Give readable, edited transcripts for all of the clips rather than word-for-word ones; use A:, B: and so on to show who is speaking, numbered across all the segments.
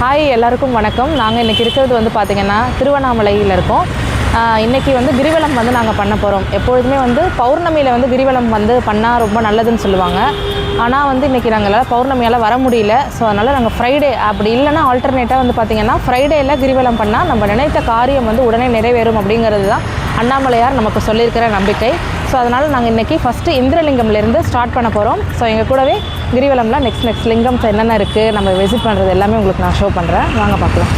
A: Hi எல்லாருக்கும் வணக்கம். நாங்கள் இன்றைக்கி இருக்கிறது வந்து பார்த்திங்கன்னா திருவண்ணாமலையில் இருக்கோம். இன்றைக்கி வந்து கிரிவலம் வந்து நாங்கள் பண்ண போகிறோம். எப்பொழுதுமே வந்து பௌர்ணமியில் வந்து கிரிவலம் வந்து பண்ணால் ரொம்ப நல்லதுன்னு சொல்லுவாங்க. ஆனால் வந்து இன்றைக்கி நாங்கள் பௌர்ணமியால் வர முடியல. ஸோ அதனால் நாங்கள் ஃப்ரைடே அப்படி இல்லைனா ஆல்டர்னேட்டாக வந்து பார்த்திங்கன்னா ஃப்ரைடேயில் கிரிவலம் பண்ணால் நம்ம நினைத்த காரியம் வந்து உடனே நிறைவேறும் அப்படிங்கிறது தான் அண்ணாமலையார் நமக்கு சொல்லியிருக்கிற நம்பிக்கை. ஸோ அதனால் நாங்கள் இன்றைக்கி ஃபஸ்ட்டு இந்திரலிங்கம்லேருந்து ஸ்டார்ட் பண்ண போகிறோம். ஸோ எங்கள் கூடவே கிரிவலம்லாம் நெக்ஸ்ட் லிங்கம்ஸ் என்னென்ன இருக்குது நம்ம விசிட் பண்ணுறது எல்லாமே உங்களுக்கு நான் ஷோ பண்ணுறேன். வாங்க பார்க்கலாம்.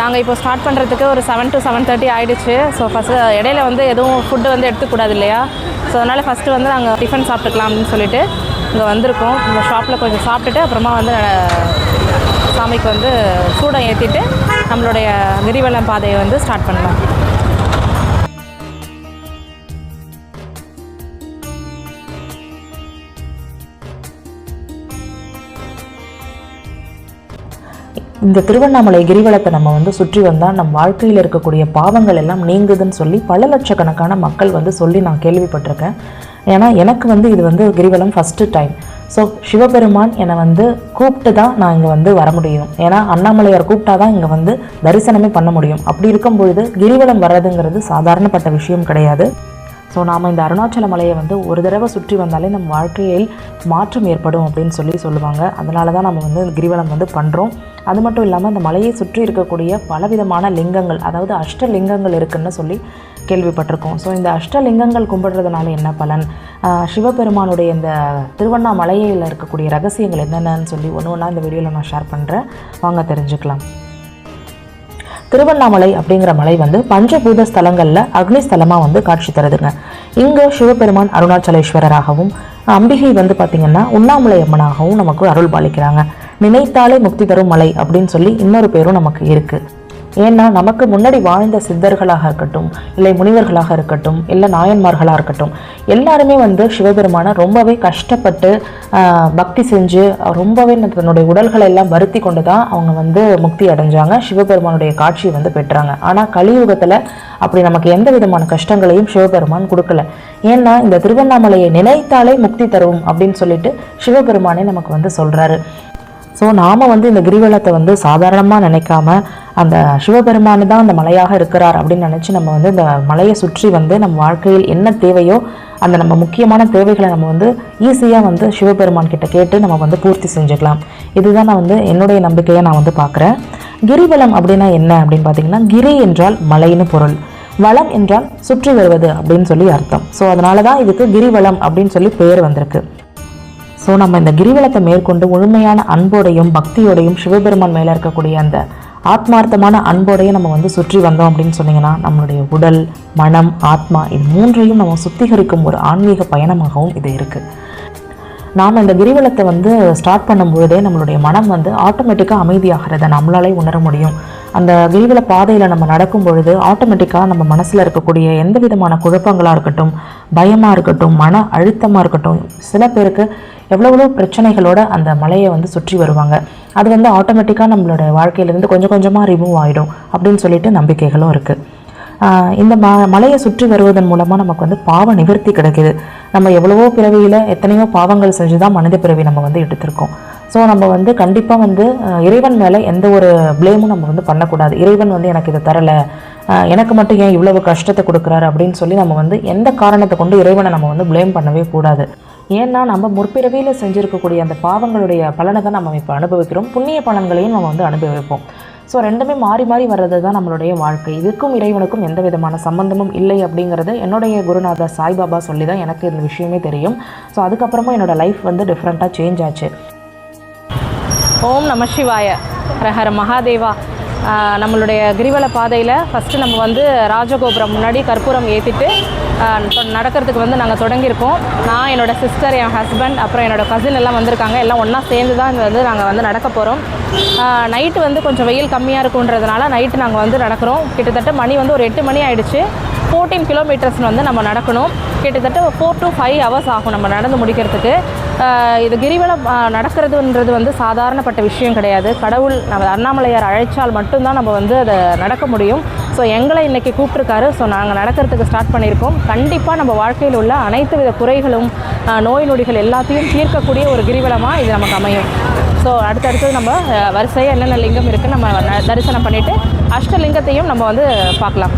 A: நாங்கள் இப்போ ஸ்டார்ட் பண்ணுறதுக்கு ஒரு 7 to 7:30 ஆகிடுச்சு. ஸோ ஃபஸ்ட்டு இடையில வந்து எதுவும் ஃபுட்டு வந்து எடுத்துக்கூடாது இல்லையா? ஸோ அதனால் ஃபஸ்ட்டு வந்து நாங்கள் டிஃபன் சாப்பிட்டுக்கலாம் அப்படின்னு சொல்லிட்டு இங்கே வந்திருக்கோம். இந்த ஷாப்பில் கொஞ்சம் சாப்பிட்டுட்டு அப்புறமா வந்து சாமிக்கு வந்து சூடம் ஏற்றிட்டு நம்மளுடைய கிரிவலம் பாதையை வந்து ஸ்டார்ட் பண்ணலாம்.
B: இந்த திருவண்ணாமலை கிரிவலத்தை நம்ம வந்து சுற்றி வந்தால் நம் வாழ்க்கையில் இருக்கக்கூடிய பாவங்கள் எல்லாம் நீங்குதுன்னு சொல்லி பல லட்சக்கணக்கான மக்கள் வந்து சொல்லி நான் கேள்விப்பட்டிருக்கேன். ஏன்னா எனக்கு வந்து இது வந்து கிரிவலம் ஃபஸ்ட்டு டைம். ஸோ சிவபெருமான் என்னை வந்து கூப்பிட்டு தான் நான் இங்கே வந்து வர முடியும். ஏன்னா அண்ணாமலையார் கூப்பிட்டா தான் இங்கே வந்து தரிசனமே பண்ண முடியும். அப்படி இருக்கும் பொழுது கிரிவலம் வர்றதுங்கிறது சாதாரணப்பட்ட விஷயம் கிடையாது. ஸோ நாம் இந்த அருணாச்சல மலையை வந்து ஒரு தடவை சுற்றி வந்தாலே நம்ம வாழ்க்கையில் மாற்றம் ஏற்படும் அப்படின்னு சொல்லுவாங்க. அதனால தான் நம்ம வந்து கிரிவலம் வந்து பண்ணுறோம். அது மட்டும் இல்லாமல் இந்த மலையை சுற்றி இருக்கக்கூடிய பலவிதமான லிங்கங்கள், அதாவது அஷ்டலிங்கங்கள் இருக்குன்னு சொல்லி கேள்விப்பட்டிருக்கோம். ஸோ இந்த அஷ்டலிங்கங்கள் கும்பிடுறதுனால என்ன பலன், சிவபெருமானுடைய இந்த திருவண்ணாமலையில் இருக்கக்கூடிய ரகசியங்கள் என்னென்னு சொல்லி ஒன்று ஒன்றா இந்த வீடியோவில் நான் ஷேர் பண்ணுறேன். வாங்க தெரிஞ்சுக்கலாம். திருவண்ணாமலை அப்படிங்கிற மலை வந்து பஞ்சபூத ஸ்தலங்களில் அக்னி ஸ்தலமாக வந்து காட்சி தருதுங்க. இங்கே சிவபெருமான் அருணாச்சலேஸ்வரராகவும் அம்பிகை வந்து பார்த்திங்கன்னா உண்ணாமலை அம்மனாகவும் நமக்கு அருள் பாலிக்கிறாங்க. நினைத்தாலே முக்தி தரும் மலை அப்படின்னு சொல்லி இன்னொரு பேரும் நமக்கு இருக்குது. ஏன்னா நமக்கு முன்னாடி வாழ்ந்த சித்தர்களாக இருக்கட்டும், இல்லை முனிவர்களாக இருக்கட்டும், இல்லை நாயன்மார்களாக இருக்கட்டும், எல்லாருமே வந்து சிவபெருமானை ரொம்பவே கஷ்டப்பட்டு பக்தி செஞ்சு ரொம்பவே தன்னுடைய உடல்களை எல்லாம் வருத்தி கொண்டு தான் அவங்க வந்து முக்தி அடைஞ்சாங்க, சிவபெருமானுடைய காட்சியை வந்து பெற்றாங்க. ஆனால் கலியுகத்தில் அப்படி நமக்கு எந்த விதமான கஷ்டங்களையும் சிவபெருமான் கொடுக்கல. ஏன்னா இந்த திருவண்ணாமலையை நினைத்தாலே முக்தி தரும் அப்படின்னு சொல்லிட்டு சிவபெருமானே நமக்கு வந்து சொல்கிறாரு. ஸோ நாம் வந்து இந்த கிரிவலத்தை வந்து சாதாரணமாக நினைக்காம அந்த சிவபெருமானு தான் அந்த மலையாக இருக்கிறார் அப்படின்னு நினச்சி நம்ம வந்து இந்த மலையை சுற்றி வந்து நம்ம வாழ்க்கையில் என்ன தேவையோ அந்த நம்ம முக்கியமான தேவைகளை நம்ம வந்து ஈஸியாக வந்து சிவபெருமான் கிட்ட கேட்டு நம்ம வந்து பூர்த்தி செஞ்சுக்கலாம். இதுதான் நான் வந்து என்னுடைய நம்பிக்கையை நான் வந்து பார்க்குறேன். கிரிவலம் அப்படின்னா என்ன அப்படின்னு பார்த்தீங்கன்னா, கிரி என்றால் மலைன்னு பொருள், வலம் என்றால் சுற்றி வருவது அப்படின்னு சொல்லி அர்த்தம். ஸோ அதனால தான் இதுக்கு கிரிவலம் அப்படின்னு சொல்லி பேர் வந்திருக்கு. ஸோ நம்ம இந்த கிரிவலத்தை மேற்கொண்டு முழுமையான அன்போடையும் பக்தியோடையும் சிவபெருமான் மேலே இருக்கக்கூடிய அந்த ஆத்மார்த்தமான அன்போடையும் நம்ம வந்து சுற்றி வந்தோம் அப்படின்னு சொன்னீங்கன்னா நம்மளுடைய உடல், மனம், ஆத்மா இது மூன்றையும் நம்ம சுத்திகரிக்கும் ஒரு ஆன்மீக பயணமாகவும் இது இருக்குது. நாம் இந்த கிரிவலத்தை வந்து ஸ்டார்ட் பண்ணும்பொழுதே நம்மளுடைய மனம் வந்து ஆட்டோமேட்டிக்காக அமைதியாகிறத நம்மளாலே உணர முடியும். அந்த கிரிவல பாதையில் நம்ம நடக்கும் பொழுது ஆட்டோமேட்டிக்காக நம்ம மனசில் இருக்கக்கூடிய எந்த விதமான குழப்பங்களாக இருக்கட்டும், பயமாக இருக்கட்டும், மன அழுத்தமாக இருக்கட்டும், சில பேருக்கு எவ்வளோ பிரச்சனைகளோட அந்த மலையை வந்து சுற்றி வருவாங்க. அது வந்து ஆட்டோமேட்டிக்காக நம்மளோட வாழ்க்கையிலேருந்து கொஞ்சம் கொஞ்சமாக ரிமூவ் ஆகிடும் அப்படின்னு சொல்லிட்டு நம்பிக்கைகளும் இருக்குது. இந்த மலையை சுற்றி வருவதன் மூலமாக நமக்கு வந்து பாவ நிவர்த்தி கிடைக்கிது. நம்ம எவ்வளவோ பிறவியில் எத்தனையோ பாவங்கள் செஞ்சு தான் மனித பிறவி நம்ம வந்து எடுத்திருக்கோம். ஸோ நம்ம வந்து கண்டிப்பாக வந்து இறைவன் மேலே எந்த ஒரு ப்ளேமும் நம்ம வந்து பண்ணக்கூடாது. இறைவன் வந்து எனக்கு இதை தரலை, எனக்கு மட்டும் ஏன் இவ்வளவு கஷ்டத்தை கொடுக்குறாரு அப்படின்னு சொல்லி நம்ம வந்து எந்த காரணத்தை கொண்டு இறைவனை நம்ம வந்து ப்ளேம் பண்ணவே கூடாது. ஏன்னா நம்ம முற்பிறவியில் செஞ்சுருக்கக்கூடிய அந்த பாவங்களுடைய பலனை தான் நம்ம இப்போ அனுபவிக்கிறோம், புண்ணிய பலன்களையும் நம்ம வந்து அனுபவிப்போம். ஸோ ரெண்டுமே மாறி மாறி வர்றது தான் நம்மளுடைய வாழ்க்கை. இதுக்கும் இறைவனுக்கும் எந்த விதமான சம்பந்தமும் இல்லை அப்படிங்கிறது என்னுடைய குருநாதர் சாய்பாபா சொல்லி தான் எனக்கு இந்த விஷயமே தெரியும். ஸோ அதுக்கப்புறமா என்னோடய லைஃப் வந்து டிஃப்ரெண்ட்டாக சேஞ்ச் ஆச்சு.
A: ஓம் நம சிவாய, ஹர மகாதேவா. நம்மளுடைய கிரிவல பாதையில் ஃபஸ்ட்டு நம்ம வந்து ராஜகோபுரம் முன்னாடி கற்பூரம் ஏற்றிட்டு நடக்கிறதுக்கு வந்து நாங்கள் தொடங்கியிருக்கோம். நான், என்னோடய சிஸ்டர், என் ஹஸ்பண்ட், அப்புறம் என்னோடய கசின் எல்லாம் வந்திருக்காங்க. எல்லாம் ஒன்றா சேர்ந்து தான் வந்து நாங்கள் வந்து நடக்க போகிறோம். நைட்டு வந்து கொஞ்சம் வெயில் கம்மியாக இருக்குன்றதுனால நைட்டு நாங்கள் வந்து நடக்கிறோம். கிட்டத்தட்ட மணி வந்து ஒரு 8 மணி ஆகிடுச்சு. 14 கிலோமீட்டர்ஸ் வந்து நம்ம நடக்கணும். கிட்டத்தட்ட 4 to 5 hours ஆகும் நம்ம நடந்து முடிக்கிறதுக்கு. இது கிரிவலம் நடக்கிறதுன்றது வந்து சாதாரணப்பட்ட விஷயம் கிடையாது. கடவுள் நம்ம அண்ணாமலையார் அழைச்சால் மட்டும்தான் நம்ம வந்து அதை நடக்க முடியும். ஸோ எங்களை இன்றைக்கி கூப்பிட்ருக்காரு. ஸோ நாங்கள் நடக்கிறதுக்கு ஸ்டார்ட் பண்ணியிருக்கோம். கண்டிப்பாக நம்ம வாழ்க்கையில் உள்ள அனைத்து வித குறைகளும் நோய் நொடிகள் எல்லாத்தையும் தீர்க்கக்கூடிய ஒரு கிரிவலமாக இது நமக்கு அமையும். ஸோ அடுத்தடுத்து நம்ம வரிசையாக என்னென்ன லிங்கம் இருக்குன்னு நம்ம தரிசனம் பண்ணிவிட்டு அஷ்டலிங்கத்தையும் நம்ம வந்து பார்க்கலாம்.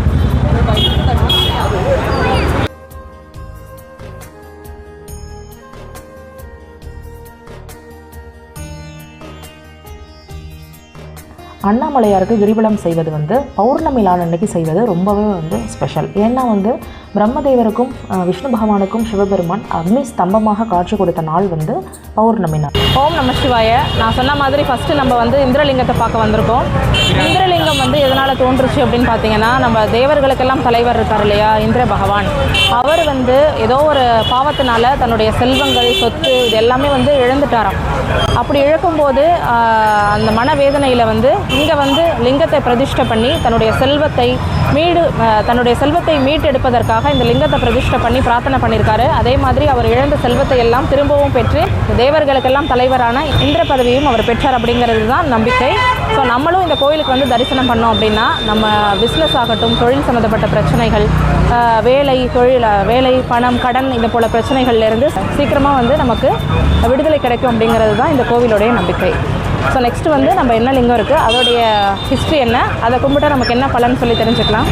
B: அண்ணாமலையாருக்கு கிரிவலம் செய்வது வந்து பௌர்ணமி நாள் அன்னைக்கு செய்வது ரொம்பவே வந்து ஸ்பெஷல். ஏன்னா வந்து பிரம்மதேவருக்கும் விஷ்ணு பகவானுக்கும் சிவபெருமான் அக்னி ஸ்தம்பமாக காட்சி கொடுத்த நாள் வந்து பௌர்ணமி நாள்.
A: ஓம் நம சிவாய. நான் சொன்ன மாதிரி ஃபஸ்ட்டு நம்ம வந்து இந்திரலிங்கத்தை பார்க்க வந்திருக்கோம். இந்திரலிங்கம் வந்து எதனால் தோன்றுச்சு அப்படின்னு பார்த்தீங்கன்னா, நம்ம தேவர்களுக்கெல்லாம் தலைவர் இருக்கார் இல்லையா, இந்திர பகவான். அவர் வந்து ஏதோ ஒரு பாவத்தினால தன்னுடைய செல்வங்கள், சொத்து இது எல்லாமே வந்து இழந்துட்டாராம். அப்படி இழக்கும்போது அந்த மனவேதனையில் வந்து இங்கே வந்து லிங்கத்தை பிரதிஷ்டை பண்ணி தன்னுடைய செல்வத்தை மீட்டெடுப்பதற்காக இந்த லிங்கத்தை பிரதிஷ்டை பண்ணி பிரார்த்தனை பண்ணியிருக்காரு. அதே மாதிரி அவர் இழந்த செல்வத்தை எல்லாம் திரும்பவும் பெற்று தேவர்களுக்கெல்லாம் தலைவரான இந்திர பதவியும் அவர் பெற்றார் அப்படிங்கிறது தான் நம்பிக்கை. ஸோ நம்மளும் இந்த கோயிலுக்கு வந்து தரிசனம் பண்ணோம் அப்படின்னா நம்ம பிஸ்னஸ் ஆகட்டும், தொழில் சம்மந்தப்பட்ட பிரச்சனைகள், வேலை, பணம், கடன் இது போல பிரச்சனைகள்லேருந்து சீக்கிரமாக வந்து நமக்கு விடுதலை கிடைக்கும் அப்படிங்கிறது தான் இந்த கோவிலுடைய நம்பிக்கை. ஸோ நெக்ஸ்ட்டு வந்து நம்ம என்ன லிங்கம் இருக்குது, அதோடைய ஹிஸ்ட்ரி என்ன, அதை கும்பிட்டா நமக்கு என்ன பலன் சொல்லி தெரிஞ்சுக்கலாம்.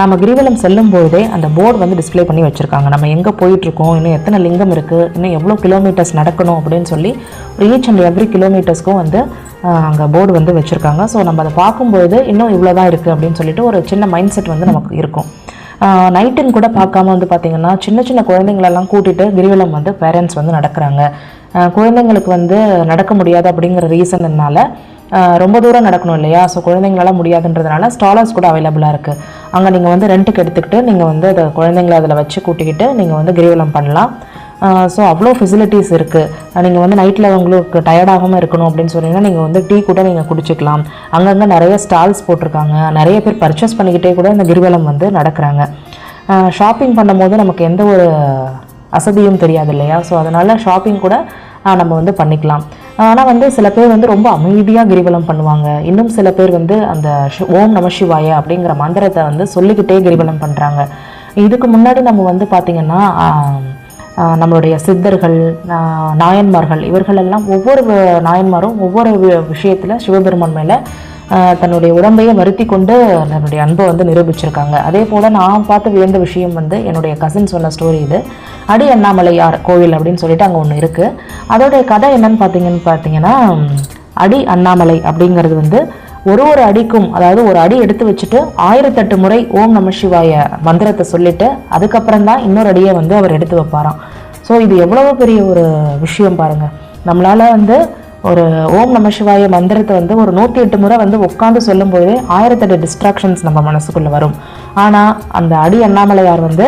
B: நம்ம கிரிவலம் செல்லும்போதே அந்த போர்டு வந்து டிஸ்பிளே பண்ணி வச்சுருக்காங்க. நம்ம எங்கே போயிட்டுருக்கோம், இன்னும் எத்தனை லிங்கம் இருக்குது, இன்னும் எவ்வளோ கிலோமீட்டர்ஸ் நடக்கணும் அப்படின்னு சொல்லி ஈச் அண்ட் எவ்ரி கிலோமீட்டர்ஸ்க்கும் வந்து அங்கே போர்டு வந்து வச்சுருக்காங்க. ஸோ நம்ம அதை பார்க்கும்போது இன்னும் இவ்வளோ தான் இருக்குது அப்படின்னு சொல்லிட்டு ஒரு சின்ன மைண்ட் செட் வந்து நமக்கு இருக்கும். நைட்டுன்னு கூட பார்க்காம வந்து பார்த்திங்கன்னா சின்ன சின்ன குழந்தைங்களெல்லாம் கூட்டிகிட்டு கிரிவலம் வந்து பேரண்ட்ஸ் வந்து நடக்கிறாங்க. குழந்தைங்களுக்கு வந்து நடக்க முடியாது அப்படிங்கிற ரீசன்னால ரொம்ப தூரம் நடக்கணும் இல்லையா, ஸோ குழந்தைங்களால முடியாதுன்றதுனால ஸ்டாலர்ஸ் கூட அவைலபிளாக இருக்குது. அங்கே நீங்கள் வந்து ரெண்ட்டுக்கு எடுத்துக்கிட்டு நீங்கள் வந்து அதை குழந்தைங்கள அதில் வச்சு கூட்டிக்கிட்டு நீங்கள் வந்து கிரிவலம் பண்ணலாம். ஸோ அவ்வளோ ஃபெசிலிட்டிஸ் இருக்குது. நீங்கள் வந்து நைட்டில் உங்களுக்கு டயர்டாகாமல் இருக்கணும் அப்படின்னு சொன்னீங்கன்னா நீங்கள் வந்து டீ கூட நீங்கள் குடிச்சிக்கலாம். அங்கங்கே நிறைய ஸ்டால்ஸ் போட்டிருக்காங்க. நிறைய பேர் பர்ச்சேஸ் பண்ணிக்கிட்டே கூட இந்த கிரிவலம் வந்து நடக்கிறாங்க. ஷாப்பிங் பண்ணும் போது நமக்கு எந்த ஒரு அசதியும் தெரியாது இல்லையா, ஸோ அதனால் ஷாப்பிங் கூட நம்ம வந்து பண்ணிக்கலாம். ஆனால் வந்து சில பேர் வந்து ரொம்ப அமைதியாக கிரிவலம் பண்ணுவாங்க. இன்னும் சில பேர் வந்து அந்த ஓம் நம சிவாய அப்படிங்கிற மந்திரத்தை வந்து சொல்லிக்கிட்டே கிரிவலம் பண்ணுறாங்க. இதுக்கு முன்னாடி நம்ம வந்து பார்த்திங்கன்னா நம்மளுடைய சித்தர்கள், நாயன்மார்கள், இவர்களெல்லாம் ஒவ்வொரு நாயன்மாரும் ஒவ்வொரு விஷயத்தில் சிவபெருமான் மேலே தன்னுடைய உடம்பையை வருத்தி கொண்டு என்னுடைய அன்பை வந்து நிரூபிச்சிருக்காங்க. அதே போல் நான் பார்த்து வியந்த விஷயம் வந்து என்னுடைய கசின் சொன்ன ஸ்டோரி இது. அடி அண்ணாமலையார் கோவில் அப்படின்னு சொல்லிட்டு அங்கே ஒன்று இருக்குது. அதோடைய கதை என்னன்னு பார்த்தீங்கன்னா அடி அண்ணாமலை அப்படிங்கிறது வந்து ஒரு அடிக்கும், அதாவது ஒரு அடி எடுத்து வச்சுட்டு 1008 முறை ஓம் நம சிவாய மந்திரத்தை சொல்லிட்டு அதுக்கப்புறம் தான் இன்னொரு அடியை வந்து அவர் எடுத்து வைப்பாராம். ஸோ இது எவ்வளவு பெரிய ஒரு விஷயம் பாருங்கள். நம்மளால் வந்து ஒரு ஓம் நம சிவாய மந்திரத்தை வந்து ஒரு 108 முறை வந்து உட்காந்து சொல்லும்போதே 1008 டிஸ்ட்ராக்ஷன்ஸ் நம்ம மனசுக்குள்ளே வரும். ஆனால் அந்த அடி அண்ணாமலையார் வந்து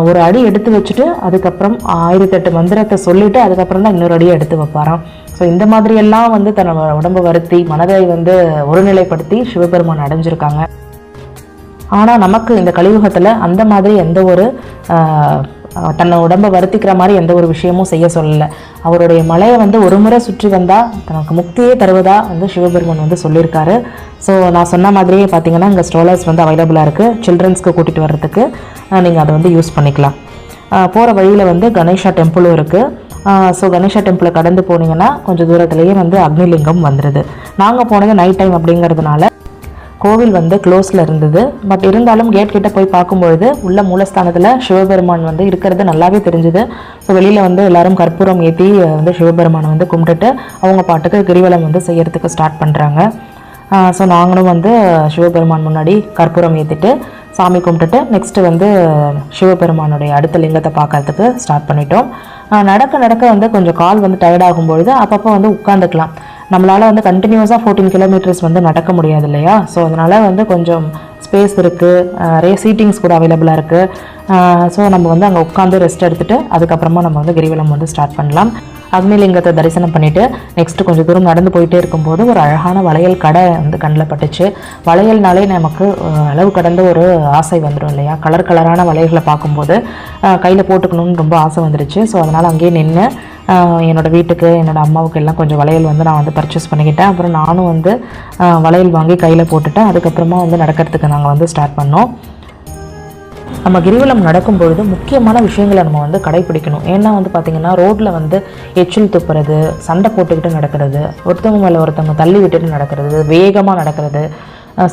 B: ஒரு அடி எடுத்து வச்சுட்டு அதுக்கப்புறம் 1008 மந்திரத்தை சொல்லிவிட்டு அதுக்கப்புறம் தான் இன்னொரு அடியை எடுத்து வைப்பாராம். ஸோ இந்த மாதிரியெல்லாம் வந்து தன்னோட உடம்பை வருத்தி மனதை வந்து ஒருநிலைப்படுத்தி சிவபெருமான் அடைஞ்சிருக்காங்க. ஆனால் நமக்கு இந்த கலியுகத்தில் அந்த மாதிரி எந்த ஒரு தன்னை உடம்பை வருத்திக்கிற மாதிரி எந்த ஒரு விஷயமும் செய்ய சொல்லலை. அவருடைய மலையை வந்து ஒரு முறை சுற்றி வந்தால் தனக்கு முக்தியே தருவதா வந்து சிவபெருமான் வந்து சொல்லியிருக்காரு. ஸோ நான் சொன்ன மாதிரியே பார்த்தீங்கன்னா இங்கே ஸ்ட்ரோலர்ஸ் வந்து அவைலபிளாக இருக்குது. சில்ட்ரன்ஸ்க்கு கூட்டிகிட்டு வர்றதுக்கு நீங்கள் அதை வந்து யூஸ் பண்ணிக்கலாம். போகிற வழியில் வந்து கணேஷா டெம்பிளும் இருக்குது. ஸோ கணேஷா டெம்பிளை கடந்து போனீங்கன்னா கொஞ்சம் தூரத்துலேயே வந்து அக்னிலிங்கம் வந்துடுது. நாங்கள் போனது நைட் டைம் அப்படிங்கிறதுனால கோவில் வந்து க்ளோஸில் இருந்தது. பட் இருந்தாலும் கேட் கிட்ட போய் பார்க்கும்பொழுது உள்ள மூலஸ்தானத்தில் சிவபெருமான் வந்து இருக்கிறது நல்லாவே தெரிஞ்சுது. ஸோ வெளியில் வந்து எல்லாரும் கற்பூரம் ஏற்றி வந்து சிவபெருமானை வந்து கும்பிட்டுட்டு அவங்க பாட்டுக்கு கிரிவலம் வந்து செய்யறதுக்கு ஸ்டார்ட் பண்ணுறாங்க. ஸோ நாங்களும் வந்து சிவபெருமான் முன்னாடி கற்பூரம் ஏற்றிட்டு சாமி கும்பிட்டுட்டு நெக்ஸ்ட்டு வந்து சிவபெருமானுடைய அடுத்த லிங்கத்தை பார்க்கறதுக்கு ஸ்டார்ட் பண்ணிட்டோம். நடக்க வந்து கொஞ்சம் கால் வந்து டயர்டாகும்பொழுது அப்பப்போ வந்து உட்காந்துக்கலாம். நம்மளால் வந்து கண்டினியூஸாக 14 கிலோமீட்டர்ஸ் வந்து நடக்க முடியாது இல்லையா, ஸோ அதனால் வந்து கொஞ்சம் ஸ்பேஸ் இருக்குது, நிறைய சீட்டிங்ஸ் கூட அவைலபிளாக இருக்குது. ஸோ நம்ம வந்து அங்கே உட்காந்து ரெஸ்ட் எடுத்துகிட்டு அதுக்கப்புறமா நம்ம வந்து கிரிவலம் வந்து ஸ்டார்ட் பண்ணலாம். அக்னிலிங்கத்தை தரிசனம் பண்ணிவிட்டு நெக்ஸ்ட்டு கொஞ்சம் தூரம் நடந்து போயிட்டே இருக்கும்போது ஒரு அழகான வளையல் கடை வந்து கண்ணில் பட்டுச்சு. வளையல்னாலே நமக்கு அளவு கடந்த ஒரு ஆசை வந்துடும் இல்லையா, கலரான வளையல்களை பார்க்கும்போது கையில் போட்டுக்கணும்னு ரொம்ப ஆசை வந்துடுச்சு. ஸோ அதனால் அங்கேயே நின்று என்னோடய வீட்டுக்கு என்னோடய அம்மாவுக்கு எல்லாம் கொஞ்சம் வளையல் வந்து நான் வந்து பர்ச்சேஸ் பண்ணிக்கிட்டேன். அப்புறம் நானும் வந்து வளையல் வாங்கி கையில் போட்டுட்டேன். அதுக்கப்புறமா வந்து நடக்கிறதுக்கு நாங்கள் வந்து ஸ்டார்ட் பண்ணோம். நம்ம கிரிவலம் நடக்கும்பொழுது முக்கியமான விஷயங்களை நம்ம வந்து கடைப்பிடிக்கணும். ஏன்னா வந்து பார்த்திங்கன்னா ரோட்டில் வந்து எச்சில் துப்புறது, சண்டை போட்டுக்கிட்டு நடக்கிறது, ஒருத்தவங்க மேலே ஒருத்தவங்க தள்ளி விட்டுட்டு நடக்கிறது, வேகமாக நடக்கிறது,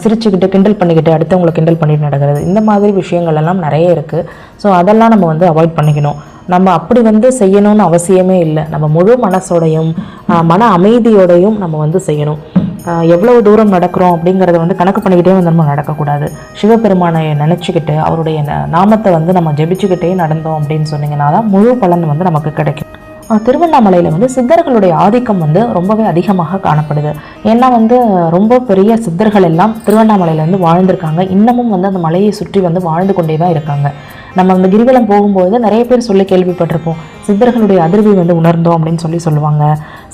B: சிரிச்சுக்கிட்டு கிண்டல் பண்ணிக்கிட்டு அடுத்தவங்களை கிண்டல் பண்ணிட்டு நடக்கிறது, இந்த மாதிரி விஷயங்கள் எல்லாம் நிறைய இருக்குது. ஸோ அதெல்லாம் நம்ம வந்து அவாய்ட் பண்ணிக்கணும். நம்ம அப்படி வந்து செய்யணும்னு அவசியமே இல்லை. நம்ம முழு மனசோடையும் மன அமைதியோடையும் நம்ம வந்து செய்யணும். எவ்வளவு தூரம் நடக்கிறோம் அப்படிங்கிறத வந்து கணக்கு பண்ணிக்கிட்டே வந்து நம்ம நடக்கக்கூடாது. சிவபெருமானை நினச்சிக்கிட்டு அவருடைய நாமத்தை வந்து நம்ம ஜெபிச்சுக்கிட்டே நடந்தோம் அப்படின்னு சொன்னீங்கன்னா தான் முழு பலன் வந்து நமக்கு கிடைக்கும். திருவண்ணாமலையில் வந்து சித்தர்களுடைய ஆதிக்கம் வந்து ரொம்பவே அதிகமாக காணப்படுது. ஏன்னா வந்து ரொம்ப பெரிய சித்தர்கள் எல்லாம் திருவண்ணாமலையிலேருந்து வாழ்ந்திருக்காங்க. இன்னமும் வந்து அந்த மலையை சுற்றி வந்து வாழ்ந்து கொண்டே தான் இருக்காங்க. நம்ம அந்த கிரிவலம் போகும்போது நிறைய பேர் சொல்லி கேள்விப்பட்டிருப்போம், சித்தர்களுடைய அதிர்வை வந்து உணர்ந்தோம் அப்படின்னு சொல்லுவாங்க.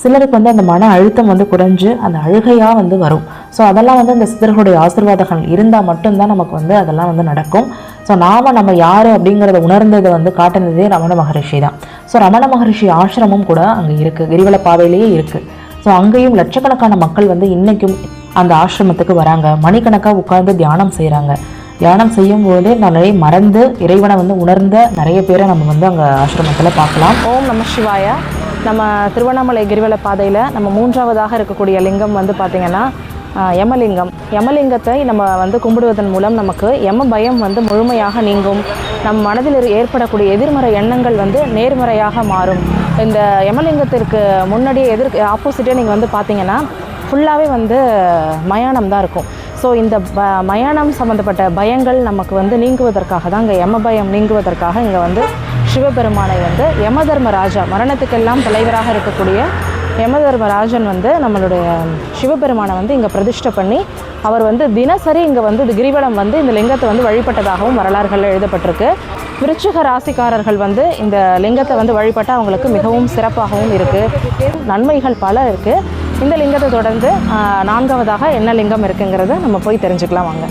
B: சிலருக்கு வந்து அந்த மன அழுத்தம் வந்து குறைஞ்சு அந்த அழுகையாக வந்து வரும். ஸோ அதெல்லாம் வந்து அந்த சித்தர்களுடைய ஆசீர்வாதங்கள் இருந்தால் மட்டும்தான் நமக்கு வந்து அதெல்லாம் வந்து நடக்கும். ஸோ நம்ம யார் அப்படிங்கிறத உணர்ந்ததை வந்து காட்டினதே ரமண மகரிஷி தான். ஸோ ரமண மகரிஷி ஆசிரமம் கூட அங்கே இருக்குது, கிரிவல பாதையிலேயே இருக்குது. ஸோ அங்கேயும் லட்சக்கணக்கான மக்கள் வந்து இன்றைக்கும் அந்த ஆசிரமத்துக்கு வராங்க. மணிக்கணக்காக உட்கார்ந்து தியானம் செய்கிறாங்க. தியானம் செய்யும்போதே நிறைய மறந்து இறைவனை வந்து உணர்ந்த நிறைய பேரை நம்ம வந்து அங்கே ஆசிரமத்தில் பார்க்கலாம்.
A: ஓம் நம சிவாய. நம்ம திருவண்ணாமலை கிரிவல பாதையில் நம்ம 3ஆவதாக இருக்கக்கூடிய லிங்கம் வந்து பார்த்திங்கன்னா யமலிங்கம். யமலிங்கத்தை நம்ம வந்து கும்பிடுவதன் மூலம் நமக்கு யம பயம் வந்து முழுமையாக நீங்கும். நம் மனதில் ஏற்படக்கூடிய எதிர்மறை எண்ணங்கள் வந்து நேர்மறையாக மாறும். இந்த யமலிங்கத்திற்கு முன்னாடியே ஆப்போசிட்டே நீங்கள் வந்து பார்த்தீங்கன்னா ஃபுல்லாகவே வந்து மயானம் தான் இருக்கும். ஸோ இந்த மயானம் சம்மந்தப்பட்ட பயங்கள் நமக்கு வந்து நீங்குவதற்காக தான் இங்கே யம பயம் நீங்குவதற்காக இங்கே வந்து சிவபெருமானை வந்து யமதர்மராஜா, மரணத்துக்கெல்லாம் தலைவராக இருக்கக்கூடிய யமதர்மராஜன் வந்து நம்மளுடைய சிவபெருமானை வந்து இங்கே பிரதிஷ்டை பண்ணி அவர் வந்து தினசரி இங்கே வந்து இது கிரிவலம் வந்து இந்த லிங்கத்தை வந்து வழிபட்டதாகவும் வரலாறுகளில் எழுதப்பட்டிருக்கு. விருச்சிக ராசிக்காரர்கள் வந்து இந்த லிங்கத்தை வந்து வழிபட்டால் அவங்களுக்கு மிகவும் சிறப்பாகவும் இருக்குது. நன்மைகள் பல இருக்குது. இந்த லிங்கத்தை தொடர்ந்து 4ஆவதாக என்ன லிங்கம் இருக்குங்கிறத நம்ம போய் தெரிஞ்சுக்கலாம் வாங்க.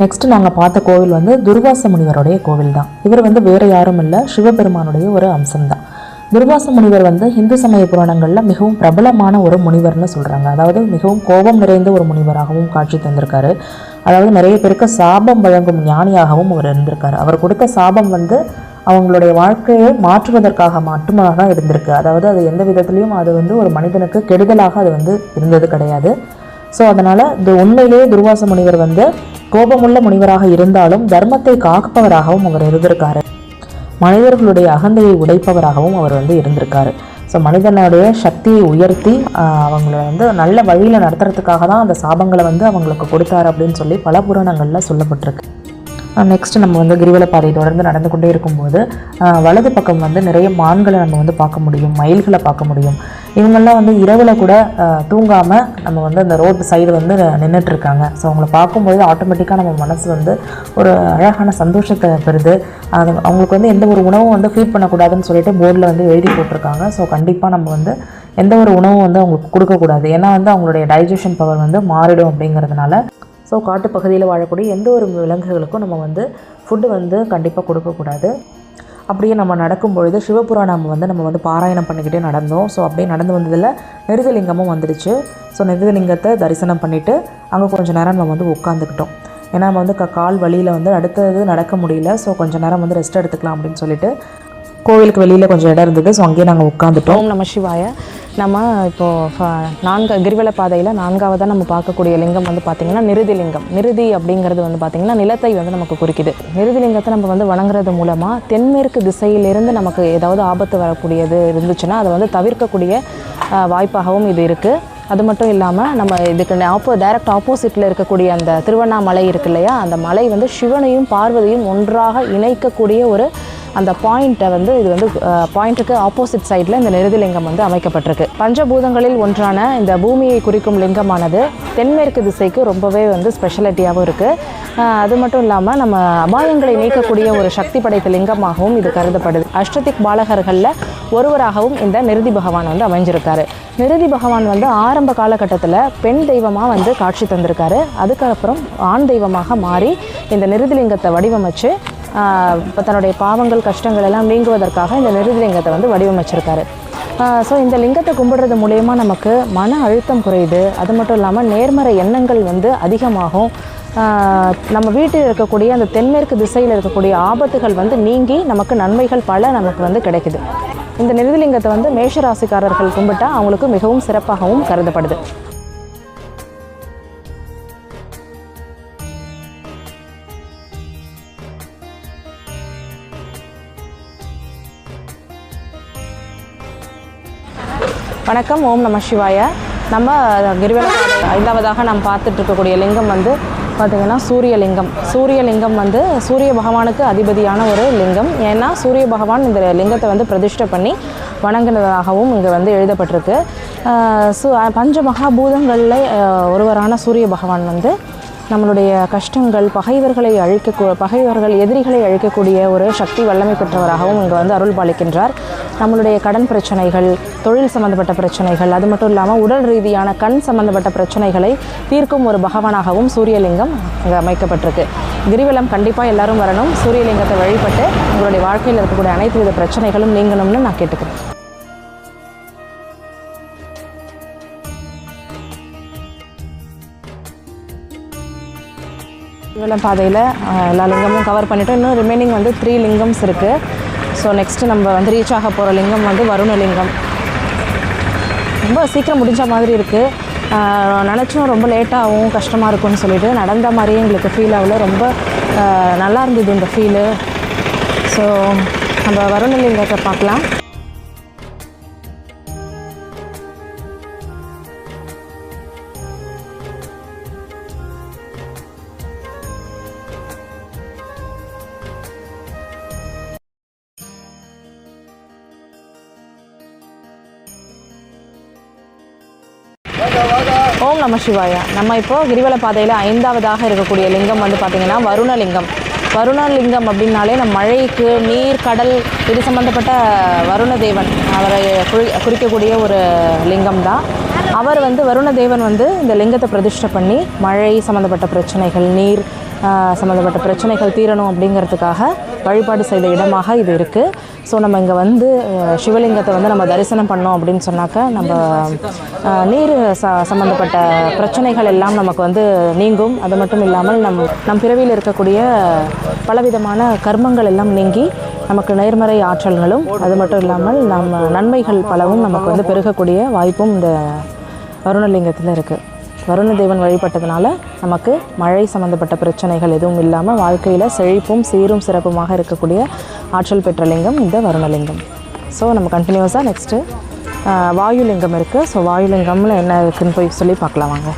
B: நெக்ஸ்ட் நாங்கள் பார்த்த கோவில் வந்து துர்வாச முனிவருடைய கோவில் தான். இவர் வந்து வேறு யாரும் இல்லை, சிவபெருமானுடைய ஒரு அம்சம்தான். துர்வாச முனிவர் வந்து இந்து சமய புராணங்களில் மிகவும் பிரபலமான ஒரு முனிவர்னு சொல்கிறாங்க. அதாவது மிகவும் கோபம் நிறைந்த ஒரு முனிவராகவும் காட்சி தந்திருக்காரு. அதாவது நிறைய பேருக்கு சாபம் வழங்கும் ஞானியாகவும் அவர் இருந்திருக்காரு. அவர் கொடுத்த சாபம் வந்து அவங்களுடைய வாழ்க்கையை மாற்றுவதற்காக மட்டுமாக தான் இருந்திருக்கு. அதாவது அது எந்த விதத்துலையும் அது வந்து ஒரு மனிதனுக்கு கெடுதலாக அது வந்து இருந்தது கிடையாது. ஸோ அதனால் இது உண்மையிலேயே துர்வாச முனிவர் வந்து கோபமுள்ள முனிவராக இருந்தாலும் தர்மத்தை காப்பவராகவும் அவர் இருந்திருக்காரு. மனிதர்களுடைய அகந்தையை உடைப்பவராகவும் அவர் வந்து இருந்திருக்காரு. ஸோ மனிதனுடைய சக்தியை உயர்த்தி அவங்கள வந்து நல்ல வழியில் நடத்துறதுக்காக தான் அந்த சாபங்களை வந்து அவங்களுக்கு கொடுத்தாரு அப்படின்னு சொல்லி பல புராணங்களில் சொல்லப்பட்டிருக்கு. நெக்ஸ்ட்டு நம்ம வந்து கிரிவல பாதை தொடர்ந்து நடந்து கொண்டே இருக்கும்போது வலது பக்கம் வந்து நிறைய மான்களை நம்ம வந்து பார்க்க முடியும், மயில்களை பார்க்க முடியும். இவங்கெல்லாம் வந்து இரவில் கூட தூங்காமல் நம்ம வந்து அந்த ரோடு சைடு வந்து நின்றுட்டுருக்காங்க. ஸோ அவங்கள பார்க்கும்போது ஆட்டோமேட்டிக்காக நம்ம மனசு வந்து ஒரு அழகான சந்தோஷத்தை பெறுது. அவங்களுக்கு வந்து எந்த ஒரு உணவும் வந்து ஃபீட் பண்ணக்கூடாதுன்னு சொல்லிட்டு போர்டில் வந்து எழுதி போட்டிருக்காங்க. ஸோ கண்டிப்பாக நம்ம வந்து எந்த ஒரு உணவும் வந்து அவங்களுக்கு கொடுக்கக்கூடாது. ஏன்னா வந்து அவங்களுடைய டைஜஷன் பவர் வந்து மாறிடும் அப்படிங்கிறதுனால. ஸோ காட்டுப்பகுதியில் வாழக்கூடிய எந்த ஒரு விலங்குகளுக்கும் நம்ம வந்து ஃபுட்டு வந்து கண்டிப்பாக கொடுக்கக்கூடாது. அப்படியே நம்ம நடக்கும்பொழுது சிவபுராணம் வந்து நம்ம வந்து பாராயணம் பண்ணிக்கிட்டே நடந்தோம். ஸோ அப்படியே நடந்து வந்ததில் நிருதலிங்கமும் வந்துடுச்சு. ஸோ நிருதலிங்கத்தை தரிசனம் பண்ணிவிட்டு அங்கே கொஞ்சம் நேரம் நம்ம வந்து உட்காந்துக்கிட்டோம். ஏன்னா நம்ம வந்து கால் வழியில் வந்து அடுத்தது நடக்க முடியல. ஸோ கொஞ்சம் நேரம் வந்து ரெஸ்ட் எடுத்துக்கலாம் அப்படின்னு சொல்லிட்டு கோவிலுக்கு வெளியில் கொஞ்சம் இடம் இருந்தது. ஸோ அங்கேயே நாங்கள் உட்காந்துட்டோம்.
A: ஓம் நம சிவாய. நம்ம இப்போது கிரிவல பாதையில் 4ஆவதாக நம்ம பார்க்கக்கூடிய லிங்கம் வந்து பார்த்திங்கன்னா நிருதி லிங்கம். நிருதி அப்படிங்கிறது வந்து பார்த்திங்கன்னா நிலத்தை வந்து நமக்கு குறிக்குது. நிருதி லிங்கத்தை நம்ம வந்து வணங்குறது மூலமாக தென்மேற்கு திசையிலிருந்து நமக்கு ஏதாவது ஆபத்து வரக்கூடியது இருந்துச்சுன்னா அதை வந்து தவிர்க்கக்கூடிய வாய்ப்பாகவும் இது இருக்குது. அது மட்டும் இல்லாமல் நம்ம இதுக்கு டைரக்ட் ஆப்போசிட்டில் இருக்கக்கூடிய அந்த திருவண்ணாமலை இருக்கு இல்லையா, அந்த மலை வந்து சிவனையும் பார்வதியும் ஒன்றாக இணைக்கக்கூடிய ஒரு அந்த பாயிண்ட்டை வந்து இது வந்து பாயிண்ட்டுக்கு ஆப்போசிட் சைடில் இந்த நிருதிலிங்கம் வந்து அமைக்கப்பட்டிருக்கு. பஞ்சபூதங்களில் ஒன்றான இந்த பூமியை குறிக்கும் லிங்கமானது தென்மேற்கு திசைக்கு ரொம்பவே வந்து ஸ்பெஷாலிட்டியாகவும் இருக்குது. அது மட்டும் இல்லாமல் நம்ம அபாயங்களை நீக்கக்கூடிய ஒரு சக்தி படைத்த லிங்கமாகவும் இது கருதப்படுது. அஷ்டதிக் பாலகர்களில் ஒருவராகவும் இந்த நிருதி பகவான் வந்து அமைஞ்சிருக்காரு. நிருதி பகவான் வந்து ஆரம்ப காலகட்டத்தில் பெண் தெய்வமாக வந்து காட்சி தந்திருக்காரு. அதுக்கப்புறம் ஆண் தெய்வமாக மாறி இந்த நிருதிலிங்கத்தை வடிவமைச்சு தன்னுடைய பாவங்கள் கஷ்டங்கள் எல்லாம் நீங்குவதற்காக இந்த நிருதிலிங்கத்தை வந்து வடிவமைச்சிருக்காரு. ஸோ இந்த லிங்கத்தை கும்பிடுறது மூலயமா நமக்கு மன அழுத்தம் குறையுது. அது மட்டும் இல்லாமல் நேர்மறை எண்ணங்கள் வந்து அதிகமாகும். நம்ம வீட்டில் இருக்கக்கூடிய அந்த தென்மேற்கு திசையில் இருக்கக்கூடிய ஆபத்துகள் வந்து நீங்கி நமக்கு நன்மைகள் பல நமக்கு வந்து கிடைக்குது. இந்த நிருதிலிங்கத்தை வந்து மேஷராசிக்காரர்கள் கும்பிட்டா அவங்களுக்கு மிகவும் சிறப்பாகவும் கருதப்படுது. வணக்கம், ஓம் நம சிவாய. நம்ம கிரிவல பாதை 5வதாக நாம் பார்த்துட்டு இருக்கக்கூடிய லிங்கம் வந்து பார்த்திங்கன்னா சூரியலிங்கம். சூரியலிங்கம் வந்து சூரிய பகவானுக்கு அதிபதியான ஒரு லிங்கம். ஏன்னா சூரிய பகவான் இந்த லிங்கத்தை வந்து பிரதிஷ்டை பண்ணி வணங்கினதாகவும் இங்கே வந்து எழுதப்பட்டிருக்கு. பஞ்ச மகாபூதங்களில் ஒருவரான சூரிய பகவான் வந்து நம்மளுடைய கஷ்டங்கள், பகைவர்கள் எதிரிகளை அழிக்கக்கூடிய ஒரு சக்தி வல்லமை பெற்றவராகவும் இங்கே வந்து அருள் பாலிக்கின்றார். நம்மளுடைய கடன் பிரச்சனைகள், தொழில் சம்பந்தப்பட்ட பிரச்சனைகள், அது மட்டும் இல்லாமல் உடல் ரீதியான கண் சம்பந்தப்பட்ட பிரச்சனைகளை தீர்க்கும் ஒரு பகவானாகவும் சூரியலிங்கம் இங்கே அமைக்கப்பட்டிருக்கு. கிரிவலம் கண்டிப்பாக எல்லாரும் வரணும். சூரியலிங்கத்தை வழிபட்டு உங்களுடைய வாழ்க்கையில் இருக்கக்கூடிய அனைத்து வித பிரச்சனைகளும் நீங்கணும்னு நான் கேட்டுக்கிறேன். கிரிவலம் பாதையில் எல்லா லிங்கமும் கவர் பண்ணிவிட்டோம். இன்னும் ரிமைனிங் வந்து 3 லிங்கம்ஸ் இருக்குது. ஸோ நெக்ஸ்ட்டு நம்ம வந்து ரீச் ஆக போகிற லிங்கம் வந்து வருணலிங்கம். ரொம்ப சீக்கிரம் முடிஞ்ச மாதிரி இருக்குது. நினச்சும் ரொம்ப லேட்டாகவும் கஷ்டமாக இருக்கும்னு சொல்லிட்டு நடந்த மாதிரியே எங்களுக்கு ஃபீல் ஆகல. ரொம்ப நல்லா இருந்தது இந்த ஃபீலு. ஸோ நம்ம வருணலிங்கத்தை பார்க்கலாம். ஓம் நம சிவாயா. நம்ம இப்போது கிரிவல பாதையில் 5வதாக இருக்கக்கூடிய லிங்கம் வந்து பார்த்திங்கன்னா வருணலிங்கம். வருணலிங்கம் அப்படின்னாலே நம்ம மழைக்கு, நீர், கடல் இது சம்மந்தப்பட்ட வருணதேவன் அவரை குறிக்கக்கூடிய ஒரு லிங்கம் தான். அவர் வந்து வருணதேவன் வந்து இந்த லிங்கத்தை பிரதிஷ்டை பண்ணி மழை சம்மந்தப்பட்ட பிரச்சனைகள், நீர் சம்மந்தப்பட்ட பிரச்சனைகள் தீரணும் அப்படிங்கிறதுக்காக வழிபாடு செய்த இடமாக இது இருக்குது. ஸோ நம்ம இங்கே வந்து சிவலிங்கத்தை வந்து நம்ம தரிசனம் பண்ணோம் அப்படின்னு சொன்னாக்கா நம்ம நீர் சம்மந்தப்பட்ட பிரச்சனைகள் எல்லாம் நமக்கு வந்து நீங்கும். அது மட்டும் இல்லாமல் நம் பிறவியில் இருக்கக்கூடிய பலவிதமான கர்மங்கள் எல்லாம் நீங்கி நமக்கு நேர்மறை ஆற்றல்களும், அது மட்டும் இல்லாமல் நம்ம நன்மைகள் பலவும் நமக்கு வந்து பெருகக்கூடிய வாய்ப்பும் இந்த வருணலிங்கத்தில் இருக்குது. வருணதேவன் வழிபட்டதுனால நமக்கு மழை சம்மந்தப்பட்ட பிரச்சனைகள் எதுவும் இல்லாமல் வாழ்க்கையில் செழிப்பும் சீரும் சிறப்புமாக இருக்கக்கூடிய ஆற்றல் பெற்ற லிங்கம் இந்த வருணலிங்கம். ஸோ நம்ம கண்டினியூஸாக நெக்ஸ்ட்டு வாயுலிங்கம் இருக்குது. ஸோ வாயுலிங்கம்ல என்ன இருக்குதுன்னு போய் சொல்லி பார்க்கலாம் வாங்க.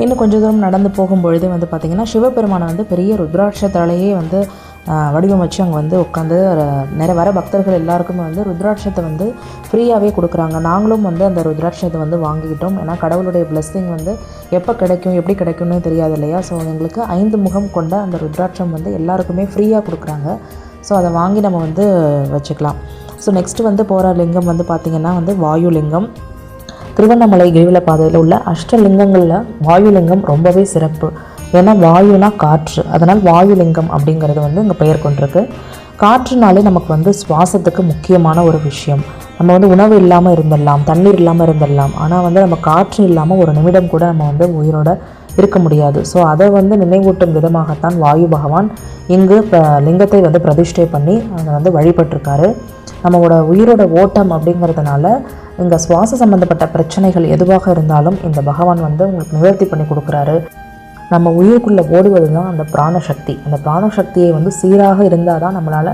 A: இன்னும் கொஞ்சம் தூரம் நடந்து போகும்பொழுதே வந்து பார்த்திங்கன்னா சிவபெருமானை வந்து பெரிய ருத்ராட்சத்தாலேயே வந்து வடிவமைச்சு அங்கே வந்து உட்காந்து வர பக்தர்கள் எல்லாருக்குமே வந்து ருத்ராட்சத்தை வந்து ஃப்ரீயாகவே கொடுக்குறாங்க. நாங்களும் வந்து அந்த ருத்ராட்சத்தை வந்து வாங்கிக்கிட்டோம். ஏன்னா கடவுளுடைய பிளெஸ்ஸிங் வந்து எப்போ கிடைக்கும், எப்படி கிடைக்கும்னு தெரியாது இல்லையா. ஸோ எங்களுக்கு 5 முகம் கொண்ட அந்த ருத்ராட்சம் வந்து எல்லாருக்குமே ஃப்ரீயாக கொடுக்குறாங்க. ஸோ அதை வாங்கி நம்ம வந்து வச்சுக்கலாம். ஸோ நெக்ஸ்ட்டு வந்து போகிற லிங்கம் வந்து பார்த்திங்கன்னா வந்து வாயுலிங்கம். திருவண்ணாமலை கிரிவல பாதையில் உள்ள அஷ்டலிங்கங்களில் வாயுலிங்கம் ரொம்பவே சிறப்பு. ஏன்னா வாயுனா காற்று, அதனால் வாயுலிங்கம் அப்படிங்கிறது வந்து இங்கே பெயர் கொண்டிருக்கு. காற்றுனாலே நமக்கு வந்து சுவாசத்துக்கு முக்கியமான ஒரு விஷயம். நம்ம வந்து உணவு இல்லாமல் இருந்துடலாம், தண்ணீர் இல்லாமல் இருந்துடலாம், ஆனால் வந்து நம்ம காற்று இல்லாமல் ஒரு நிமிடம் கூட நம்ம வந்து உயிரோட இருக்க முடியாது. ஸோ அதை வந்து நினைவூட்டும் விதமாகத்தான் வாயு பகவான் இங்கு லிங்கத்தை வந்து பிரதிஷ்டை பண்ணி அதை வந்து வழிபட்டிருக்காரு. நம்மளோட உயிரோட ஓட்டம் அப்படிங்கிறதுனால இங்கே சுவாச சம்மந்தப்பட்ட பிரச்சனைகள் எதுவாக இருந்தாலும் இந்த பகவான் வந்து உங்களுக்கு நிவர்த்தி பண்ணி கொடுக்குறாரு. நம்ம உயிருக்குள்ளே ஓடுவது தான் அந்த பிராணசக்தி. அந்த பிராணசக்தியை வந்து சீராக இருந்தால் தான் நம்மளால்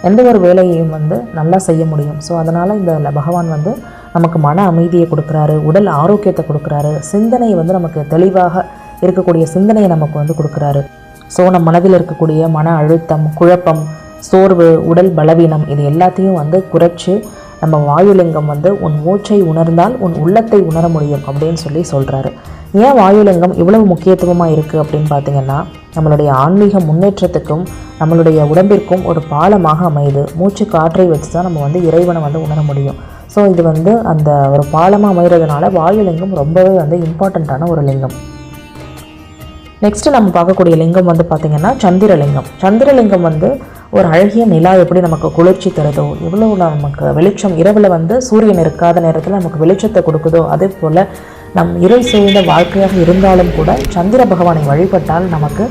A: எந்த ஒரு வேலையையும் வந்து நல்லா செய்ய முடியும். ஸோ அதனால் இந்த பகவான் வந்து நமக்கு மன அமைதியை கொடுக்குறாரு, உடல் ஆரோக்கியத்தை கொடுக்குறாரு, சிந்தனையை வந்து நமக்கு தெளிவாக இருக்கக்கூடிய சிந்தனையை நமக்கு வந்து கொடுக்குறாரு. ஸோ நம்ம மனதில் இருக்கக்கூடிய மன அழுத்தம், குழப்பம், சோர்வு, உடல் பலவீனம் இது எல்லாத்தையும் வந்து குறைச்சி
B: நம்ம வாயுலிங்கம் வந்து உன் மூச்சை உணர்ந்தால் உன் உள்ளத்தை உணர முடியும் அப்படின்னு சொல்லி சொல்கிறாரு. ஏன் வாயுலிங்கம் இவ்வளவு முக்கியத்துவமாக இருக்குது அப்படின்னு பார்த்திங்கன்னா, நம்மளுடைய ஆன்மீக முன்னேற்றத்துக்கும் நம்மளுடைய உடம்பிற்கும் ஒரு பாலமாக அமையுது. மூச்சு காற்றை வச்சு தான் நம்ம வந்து இறைவனை வந்து உணர முடியும். ஸோ இது வந்து அந்த ஒரு பாலமாக அமைகிறதுனால வாயுலிங்கம் ரொம்பவே வந்து இம்பார்ட்டண்ட்டான ஒரு லிங்கம். நெக்ஸ்ட்டு நம்ம பார்க்கக்கூடிய லிங்கம் வந்து பார்த்திங்கன்னா சந்திரலிங்கம். சந்திரலிங்கம் வந்து ஒரு அழகிய நிலா எப்படி நமக்கு குளிர்ச்சி தருதோ, எவ்வளோ நமக்கு வெளிச்சம் இரவில் வந்து சூரியன் இருக்காத நேரத்தில் நமக்கு வெளிச்சத்தை கொடுக்குதோ, அதே போல் நம் இருள் சூழ்ந்த வாழ்க்கையாக இருந்தாலும் கூட சந்திர பகவானை வழிபட்டால் நமக்கு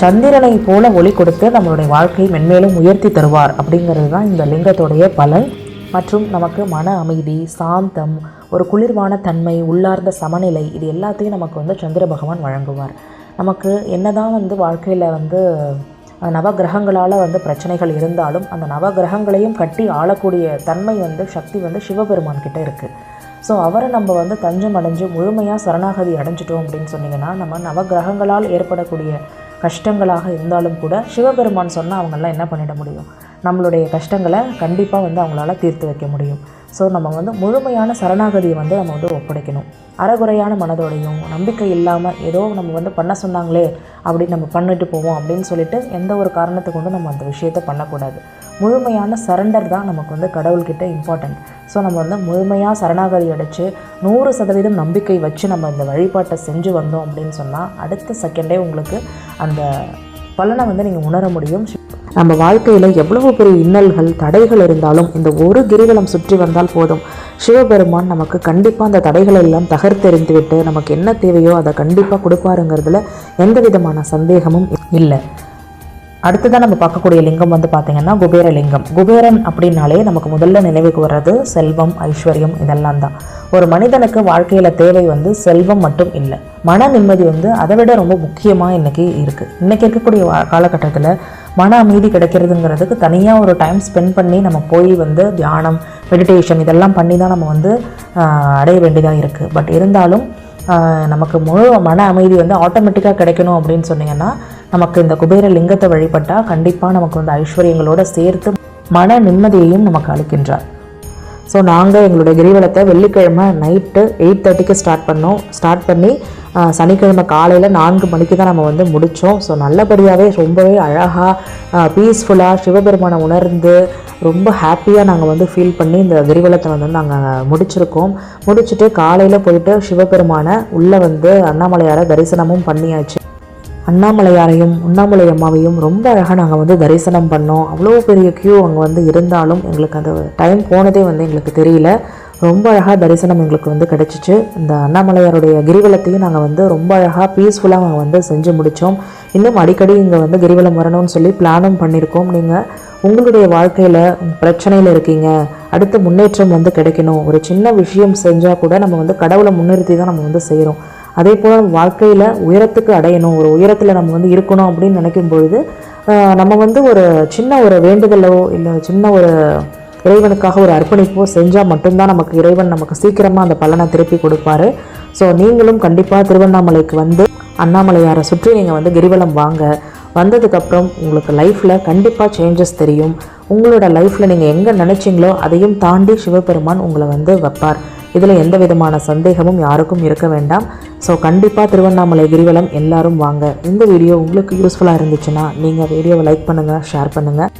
B: சந்திரனை போல ஒளி கொடுத்து நம்மளுடைய வாழ்க்கையை மென்மேலும் உயர்த்தி தருவார் அப்படிங்கிறது தான் இந்த லிங்கத்துடைய பலன். மற்றும் நமக்கு மன அமைதி, சாந்தம், ஒரு குளிர்வான தன்மை, உள்ளார்ந்த சமநிலை, இது எல்லாத்தையும் நமக்கு வந்து சந்திர பகவான் வழங்குவார். நமக்கு என்னதான் வந்து வாழ்க்கையில் வந்து நவகிரகங்களால் வந்து பிரச்சனைகள் இருந்தாலும் அந்த நவகிரகங்களையும் கட்டி ஆளக்கூடிய தன்மை வந்து சக்தி வந்து சிவபெருமான் கிட்ட இருக்குது. ஸோ அவரை நம்ம வந்து தஞ்சம் அடைஞ்சு முழுமையாக சரணாகதி அடைஞ்சிட்டோம் அப்படின்னு சொன்னிங்கன்னா, நம்ம நவகிரகங்களால் ஏற்படக்கூடிய கஷ்டங்களாக இருந்தாலும் கூட சிவபெருமான் சொன்னால் அவங்கெல்லாம் என்ன பண்ணிட முடியும், நம்மளுடைய கஷ்டங்களை கண்டிப்பாக வந்து அவங்களால தீர்த்து வைக்க முடியும். ஸோ நம்ம வந்து முழுமையான சரணாகதியை வந்து நம்ம வந்து ஒப்படைக்கணும். அறகுறையான மனதோடையும் நம்பிக்கை இல்லாமல் ஏதோ நம்ம வந்து பண்ண சொன்னாங்களே அப்படின்னு நம்ம பண்ணிட்டு போவோம் அப்படின்னு சொல்லிட்டு எந்த ஒரு காரணத்தை கொண்டு நம்ம அந்த விஷயத்தை பண்ணக்கூடாது. முழுமையான சரண்டர் தான் நமக்கு வந்து கடவுள்கிட்ட இம்பார்ட்டன்ட். ஸோ நம்ம வந்து முழுமையாக சரணாகதி அடைச்சு 100% நம்பிக்கை வச்சு நம்ம இந்த வழிபாட்டை செஞ்சு வந்தோம் அப்படின்னு சொன்னால் அடுத்த செகண்டே உங்களுக்கு அந்த பலனை வந்து நீங்கள் உணர முடியும். நம்ம வாழ்க்கையில் எவ்வளவு பெரிய இன்னல்கள் தடைகள் இருந்தாலும் இந்த ஒரு கிரிவலம் சுற்றி வந்தால் போதும், சிவபெருமான் நமக்கு கண்டிப்பாக அந்த தடைகளை எல்லாம் தகர்த்தெறிந்து விட்டு நமக்கு என்ன தேவையோ அதை கண்டிப்பாக கொடுப்பாருங்கிறதுல எந்த விதமான சந்தேகமும் இல்லை. அடுத்ததான் நம்ம பார்க்கக்கூடிய லிங்கம் வந்து பார்த்திங்கன்னா குபேரலிங்கம். குபேரன் அப்படின்னாலே நமக்கு முதல்ல நினைவுக்கு வர்றது செல்வம், ஐஸ்வர்யம், இதெல்லாம் தான். ஒரு மனிதனுக்கு வாழ்க்கையில் தேவை வந்து செல்வம் மட்டும் இல்லை, மன நிம்மதி வந்து அதை விட ரொம்ப முக்கியமாக இன்றைக்கி இருக்குது. இன்றைக்கி இருக்கக்கூடிய காலகட்டத்தில் மன அமைதி கிடைக்கிறதுங்கிறதுக்கு தனியாக ஒரு டைம் ஸ்பெண்ட் பண்ணி நம்ம போய் வந்து தியானம், மெடிடேஷன் இதெல்லாம் பண்ணி தான் நம்ம வந்து அடைய வேண்டியதாக இருக்குது. பட் இருந்தாலும் நமக்கு முழு மன அமைதி வந்து ஆட்டோமேட்டிக்காக கிடைக்கணும் அப்படின்னு சொன்னிங்கன்னா நமக்கு இந்த குபேர லிங்கத்தை வழிபட்டால் கண்டிப்பாக நமக்கு வந்து ஐஸ்வர்யங்களோடு சேர்த்து மன நிம்மதியையும் நமக்கு அளிக்கின்றார். ஸோ நாங்கள் எங்களுடைய கிரிவலத்தை வெள்ளிக்கிழமை நைட்டு 8:30க்கு ஸ்டார்ட் பண்ணி சனிக்கிழமை காலையில் 4 மணிக்கு தான் நம்ம வந்து முடித்தோம். ஸோ நல்லபடியாகவே ரொம்பவே அழகாக பீஸ்ஃபுல்லாக சிவபெருமானை உணர்ந்து ரொம்ப ஹாப்பியாக நாங்கள் வந்து ஃபீல் பண்ணி இந்த கிரிவலத்தை வந்து நாங்கள் முடிச்சுட்டு காலையில் போயிட்டு சிவபெருமானை உள்ளே வந்து அண்ணாமலையாரை தரிசனமும் பண்ணியாச்சு. அண்ணாமலையாரையும் உண்ணாமலை அம்மாவையும் ரொம்ப அழகாக நாங்கள் வந்து தரிசனம் பண்ணோம். அவ்வளோ பெரிய க்யூ அங்கே வந்து இருந்தாலும் எங்களுக்கு அந்த டைம் போனதே வந்து எங்களுக்கு தெரியல. ரொம்ப அழகாக தரிசனம் எங்களுக்கு வந்து கிடச்சிச்சு. இந்த அண்ணாமலையாருடைய கிரிவலத்தையும் நாங்கள் வந்து ரொம்ப அழகாக பீஸ்ஃபுல்லாக நாங்கள் வந்து செஞ்சு முடித்தோம். இன்னும் அடிக்கடி இங்கே வந்து கிரிவலம் வரணும்னு சொல்லி பிளானும் பண்ணியிருக்கோம். நீங்கள் உங்களுடைய வாழ்க்கையில் பிரச்சனையில் இருக்கீங்க, அடுத்த முன்னேற்றம் வந்து கிடைக்கணும், ஒரு சின்ன விஷயம் செஞ்சால் கூட நம்ம வந்து கடவுளை முன்னிறுத்தி தான் நம்ம வந்து செய்கிறோம். அதே போல் வாழ்க்கையில் உயரத்துக்கு அடையணும், ஒரு உயரத்தில் நம்ம வந்து இருக்கணும் அப்படின்னு நினைக்கும் பொழுது நம்ம வந்து ஒரு சின்ன ஒரு வேண்டுதலோ இல்லை சின்ன ஒரு இறைவனுக்காக ஒரு அர்ப்பணிப்போ செஞ்சால் மட்டும்தான் நமக்கு இறைவன் நமக்கு சீக்கிரமாக அந்த பலனை திருப்பி கொடுப்பாரு. ஸோ நீங்களும் கண்டிப்பாக திருவண்ணாமலைக்கு வந்து அண்ணாமலையாரை சுற்றி நீங்கள் வந்து கிரிவலம் வாங்க. வந்ததுக்கப்புறம் உங்களுக்கு லைஃப்பில் கண்டிப்பாக சேஞ்சஸ் தெரியும். உங்களோட லைஃப்பில் நீங்கள் எங்கே நினச்சிங்களோ அதையும் தாண்டி சிவபெருமான் உங்களை வந்து வைப்பார். இதில் எந்த விதமான சந்தேகமும் யாருக்கும் இருக்க வேண்டாம். ஸோ கண்டிப்பாக திருவண்ணாமலை கிரிவலம் எல்லாரும் வாங்க. இந்த வீடியோ உங்களுக்கு யூஸ்ஃபுல்லாக இருந்துச்சுன்னா நீங்கள் வீடியோவை லைக் பண்ணுங்கள், ஷேர் பண்ணுங்கள்,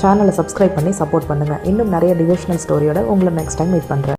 B: சேனலை சப்ஸ்கிரைப் பண்ணி சப்போர்ட் பண்ணுங்கள். இன்னும் நிறைய டிவோஷனல் ஸ்டோரியோட உங்களை நெக்ஸ்ட் டைம் மீட் பண்ணுறேன்.